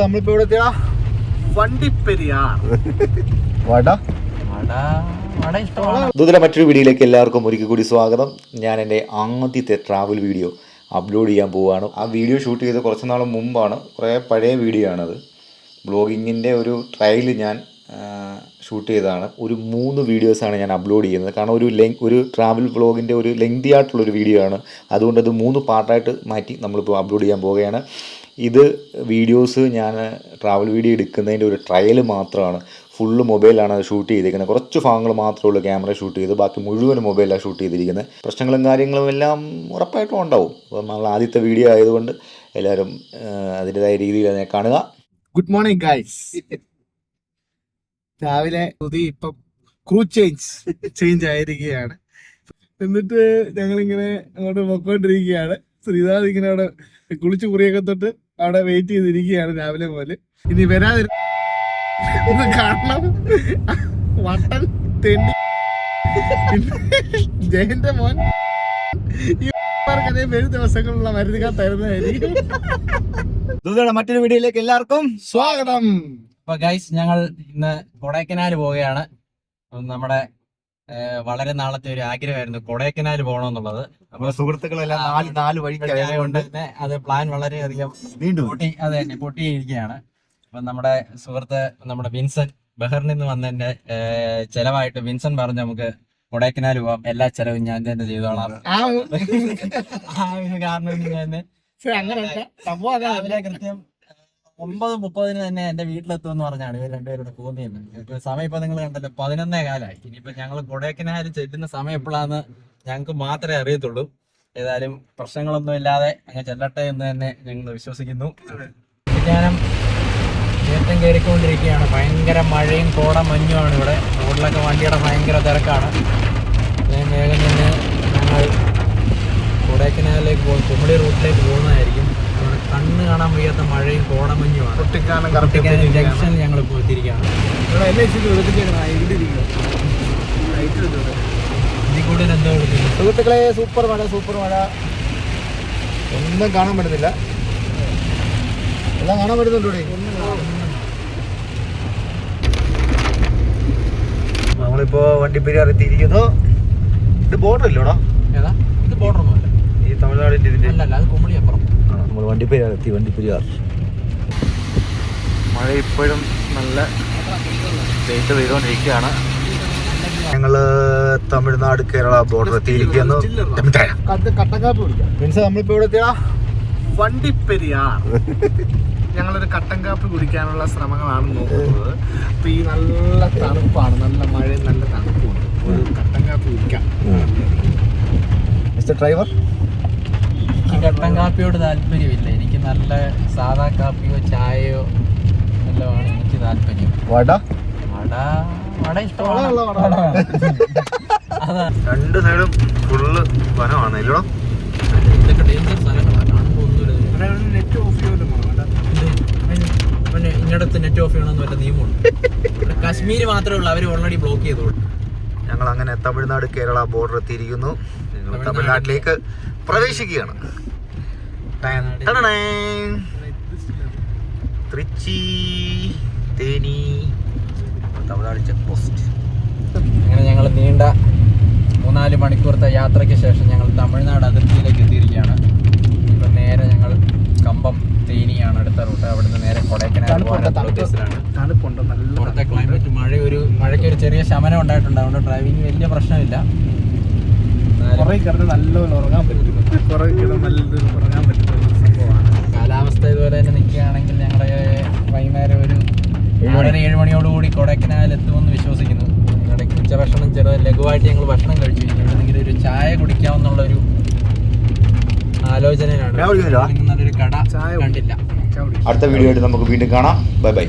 നമ്മളിപ്പോ ഇവിടെ എത്തിയാ വണ്ടിപ്പെരിയാർ ദൂതല മറ്റൊരു വീഡിയോയിലേക്ക് എല്ലാവർക്കും ഒരിക്കൽ കൂടി സ്വാഗതം. ഞാൻ എൻ്റെ ആദ്യത്തെ ട്രാവൽ വീഡിയോ അപ്ലോഡ് ചെയ്യാൻ പോവുകയാണ്. ആ വീഡിയോ ഷൂട്ട് ചെയ്ത് കുറച്ച് നാൾ മുമ്പാണ്, കുറേ പഴയ വീഡിയോ ആണത്. ബ്ലോഗിങ്ങിൻ്റെ ഒരു ട്രയൽ ഞാൻ ഷൂട്ട് ചെയ്തതാണ്. ഒരു 3 വീഡിയോസാണ് ഞാൻ അപ്ലോഡ് ചെയ്യുന്നത്. കാരണം ഒരു ട്രാവൽ വ്ളോഗിൻ്റെ ഒരു ലെങ്തി ആയിട്ടുള്ളൊരു വീഡിയോ ആണ്. അതുകൊണ്ട് അത് 3 പാർട്ടായിട്ട് മാറ്റി നമ്മളിപ്പോൾ അപ്ലോഡ് ചെയ്യാൻ പോവുകയാണ്. ഇത് വീഡിയോസ് ഞാൻ ട്രാവൽ വീഡിയോ എടുക്കുന്നതിൻ്റെ ഒരു ട്രയൽ മാത്രമാണ്. ഫുള്ള് മൊബൈലാണ് അത് ഷൂട്ട് ചെയ്തിരിക്കുന്നത്. കുറച്ച് ഭാഗങ്ങൾ മാത്രമേ ഉള്ളൂ ക്യാമറ ഷൂട്ട് ചെയ്ത്, ബാക്കി മുഴുവൻ മൊബൈലാണ് ഷൂട്ട് ചെയ്തിരിക്കുന്നത്. പ്രശ്നങ്ങളും കാര്യങ്ങളും എല്ലാം ഉറപ്പായിട്ടും ഉണ്ടാവും. അപ്പോൾ നമ്മൾ ആദ്യത്തെ വീഡിയോ ആയതുകൊണ്ട് എല്ലാവരും അതിൻ്റെതായ രീതിയിൽ അതിനെ കാണുക. Good morning guys. രാവിലെ ഇപ്പം ക്രൂ ചേഞ്ച് ആയിരിക്കുകയാണ്. എന്നിട്ട് ഞങ്ങളിങ്ങനെ അങ്ങോട്ട് പൊക്കോണ്ടിരിക്കുകയാണ്. ശ്രീനാഥ് ഇങ്ങനെ അവിടെ കുളിച്ച് കുറിയൊക്കെ തൊട്ട് അവിടെ വെയിറ്റ് ചെയ്തിരിക്കുകയാണ് രാവിലെ പോലെ. ഇനി വരാതിരി കാണണം. വട്ടൻ തെണ്ടി ജയന്റെ മോൻ വരും ദിവസങ്ങളുള്ള മരുന്നുകൾ തരുന്നതായിരിക്കും. മറ്റൊരു വീഡിയോയിലേക്ക് എല്ലാവർക്കും സ്വാഗതം. അപ്പൊ ഗൈസ്, ഞങ്ങൾ ഇന്ന് കൊടൈക്കനാൽ പോവുകയാണ്. നമ്മുടെ വളരെ നാളത്തെ ഒരു ആഗ്രഹമായിരുന്നു കൊടൈക്കനാൽ പോകണമെന്നുള്ളത്. നമ്മുടെ സുഹൃത്തുക്കളെല്ലാം നാല് കൊണ്ട് തന്നെ അത് പ്ലാൻ വളരെയധികം പൊട്ടിയിരിക്കുകയാണ്. അപ്പൊ നമ്മുടെ സുഹൃത്ത് നമ്മുടെ വിൻസെന്റ് ബഹറിൽ നിന്ന് വന്നതിന്റെ ചെലവായിട്ട് വിൻസെന്റ് പറഞ്ഞു നമുക്ക് കൊടൈക്കനാൽ പോവാം, എല്ലാ ചെലവും ഞാൻ തന്നെ ചെയ്തോളാം. കാരണം രാവിലെ കൃത്യം 9:30 തന്നെ എന്റെ വീട്ടിലെത്തുമെന്ന് പറഞ്ഞാണ് ഇവർ രണ്ടുപേരുടെ പോകുന്നത്. സമയം ഇപ്പൊ നിങ്ങൾ കണ്ടല്ലോ, 11:15. ഇനിയിപ്പോ ഞങ്ങൾ കൊടൈക്കനാൽ ചെല്ലുന്ന സമയം എപ്പോഴാന്ന് ഞങ്ങൾക്ക് മാത്രമേ അറിയത്തുള്ളൂ. ഏതായാലും പ്രശ്നങ്ങളൊന്നും ഇല്ലാതെ അങ്ങ് ചെല്ലട്ടെ എന്ന് തന്നെ ഞങ്ങൾ വിശ്വസിക്കുന്നു. വിജ്ഞാനം ഏറ്റവും കയറിക്കൊണ്ടിരിക്കുകയാണ്. ഭയങ്കര മഴയും കോട മഞ്ഞുമാണ് ഇവിടെ. റോഡിലൊക്കെ വണ്ടിയുടെ ഭയങ്കര തിരക്കാണ്. വേഗം തന്നെ ഞങ്ങൾ കൊടൈക്കനാലിലേക്ക് കുമളി റൂട്ടിലേക്ക് പോകുന്നതായിരിക്കും. അവിടെ കണ്ണ് കാണാൻ വയ്യാത്ത മഴയും കോടമഞ്ഞുമാണ്. കുട്ടിക്കാനം ജംഗ്ഷനിൽ ഞങ്ങൾ പോയിട്ടിരിക്കുകയാണ്. ഇതിൽ കൂടുതൽ എന്തോ കൊടുക്കുന്നു സുഹൃത്തുക്കളെ. സൂപ്പർ മഴ ഒന്നും കാണാൻ പറ്റുന്നില്ല. എല്ലാം കാണാൻ പറ്റുന്നുണ്ടോ? നമ്മളിപ്പോ വണ്ടിപ്പെരിയാർ എത്തിയിരിക്കുന്നു. ഇത് ബോർഡർ ഇല്ലോടാ? ഏതാ ഇത്? ബോർഡറൊന്നുമല്ല, ഈ തമിഴ്നാടിന്റെ ഇതിന്റെ അല്ലല്ല, അത് കുമളി അപ്പുറം. നമ്മൾ വണ്ടിപ്പെരിയാർ എത്തി. വണ്ടിപ്പെരിയാർ മഴ ഇപ്പോഴും നല്ല പെയ്ത് പെയ്തുകൊണ്ടിരിക്കുകയാണ്. ഞങ്ങള് തമിഴ്നാട് കേരള ബോർഡർ എത്തിയിരിക്കുന്നു. നമ്മളിപ്പോ ഇവിടെ എത്തിയാ വണ്ടിപ്പെരിയാർ. ഞങ്ങളൊരു കട്ടൻ കാപ്പി കുടിക്കാനുള്ള ശ്രമങ്ങളാണ് നോക്കുന്നത്. അപ്പൊ ഈ നല്ല തണുപ്പാണ്, നല്ല മഴയും നല്ല തണുപ്പുണ്ട്. ഒരു കട്ടൻ കാപ്പി കുടിക്കാം. മിസ്റ്റർ ഡ്രൈവർ, എനിക്ക് കട്ടൻ കാപ്പിയോട് താല്പര്യമില്ല. എനിക്ക് നല്ല സാധാ കാപ്പിയോ ചായയോ എല്ലാമാണ് എനിക്ക് താല്പര്യം. വട ഇഷ്ടമാണ്. അതാ, 2 സൈഡും ഫുള്ള് വനമാണ് ഇല്ലടോ. ഇതൊക്കെ ഡേഞ്ചർ സ്ഥലങ്ങളാണ്. കാണുമ്പോൾ ഒന്നുമില്ല. നെറ്റ് ഓഫ് ചെയ്യുമല്ലോ. പിന്നെ ഇന്നടത്ത് നെറ്റ് ഓഫ് ചെയ്യണമെന്ന് വല്ല നിയമമുണ്ട്? കാശ്മീർ മാത്രമേ ഉള്ളൂ, അവർ ഓൾറെഡി ബ്ലോക്ക് ചെയ്തോളൂ. ഞങ്ങൾ അങ്ങനെ തമിഴ്നാട് കേരള ബോർഡർ എത്തിയിരിക്കുന്നു. ഞങ്ങൾ തമിഴ്നാട്ടിലേക്ക് പ്രവേശിക്കുകയാണ്. Trichy Theni Tamil Nadu check post. അങ്ങനെ ഞങ്ങൾ നീണ്ട 3-4 മണിക്കൂറത്തെ യാത്രയ്ക്ക് ശേഷം ഞങ്ങൾ തമിഴ്നാട് അതിർത്തിയിലേക്ക് എത്തിയിരിക്കുകയാണ്. ഇപ്പം നേരെ ഞങ്ങൾ കമ്പം തേനിയാണ് അടുത്ത റൂട്ട്. അവിടുന്ന് നേരെ കൊടൈക്കനാൽ ഉദ്ദേശത്തിലാണ്. പുറത്തെ ക്ലൈമറ്റ് മഴയ്ക്ക് ഒരു ചെറിയ ശമനം ഉണ്ടായിട്ടുണ്ട്. അതുകൊണ്ട് ഡ്രൈവിംഗ് വലിയ പ്രശ്നമില്ല. കാലാവസ്ഥ ഇതുപോലെ തന്നെ നിൽക്കുകയാണെങ്കിൽ ഞങ്ങളുടെ വൈകുന്നേരം ഒരു 6-7 മണിയോടുകൂടി കൊടൈക്കനാൽ എത്തുമെന്ന് വിശ്വസിക്കുന്നു. ഇടയ്ക്ക് ഉച്ചഭക്ഷണം ലഘുവായിട്ട് ഞങ്ങൾ ഭക്ഷണം കഴിച്ചു. എവിടെയെങ്കിലും ഒരു ചായ കുടിക്കാമെന്നുള്ളൊരു ആലോചനയിലാണ്. നല്ലൊരു കട കണ്ടില്ല. അടുത്ത വീഡിയോ ആയിട്ട് നമുക്ക് വീണ്ടും കാണാം. Bye bye.